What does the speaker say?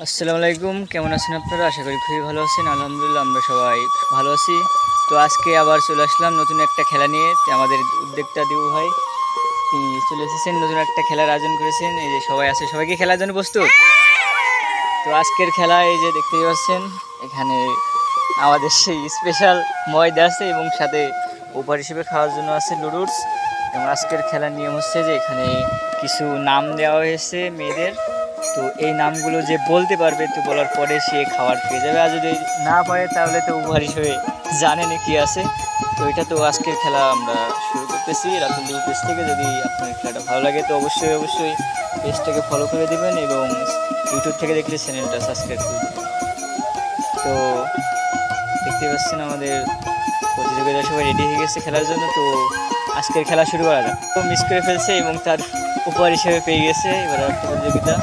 আসসালামু আলাইকুম, কেমন আছেন আপনারা? আশা করি খুবই ভালো আছেন। আলহামদুলিল্লাহ আমরা সবাই ভালো আছি। তো আজকে আবার চলে আসলাম নতুন একটা খেলা নিয়ে। আমাদের উদ্যোক্তা দিবু ভাই তিনি চলে এসেছেন, নতুন একটা খেলার আয়োজন করেছেন। এই যে সবাই আছে, সবাইকে খেলার জন্য প্রস্তুত। তো আজকের খেলা এই যে দেখতেই পাচ্ছেন, এখানে আমাদের সেই স্পেশাল ময়দা আছে এবং সাথে উপহার হিসেবে খাওয়ার জন্য আছে নুডলস। এবং আজকের খেলার নিয়ম হচ্ছে যে এখানে কিছু নাম দেওয়া হয়েছে মেয়েদের। তো এই নামগুলো যে বলতে পারবে, তো বলার পরে সে খাবার পেয়ে যাবে, আর যদি না পারে তাহলে তো উপহার হিসেবে জানেনি কি আছে। তো এটা তো আজকের খেলা আমরা শুরু করতেছি রাতুল দিবু পেজ থেকে। যদি আপনার খেলাটা ভালো লাগে তো অবশ্যই পেজটাকে ফলো করে দেবেন এবং ইউটিউব থেকে দেখলে চ্যানেলটা সাবস্ক্রাইব করে দেবেন। তো দেখতে পাচ্ছেন আমাদের প্রতিযোগিতা সবাই রেডি হয়ে গেছে খেলার জন্য। তো আজকের খেলা শুরু করা যাক। তো মিস করে ফেলছে এবং তার উপহার হিসেবে পেয়ে গেছে এবার একটা প্রতিযোগিতা।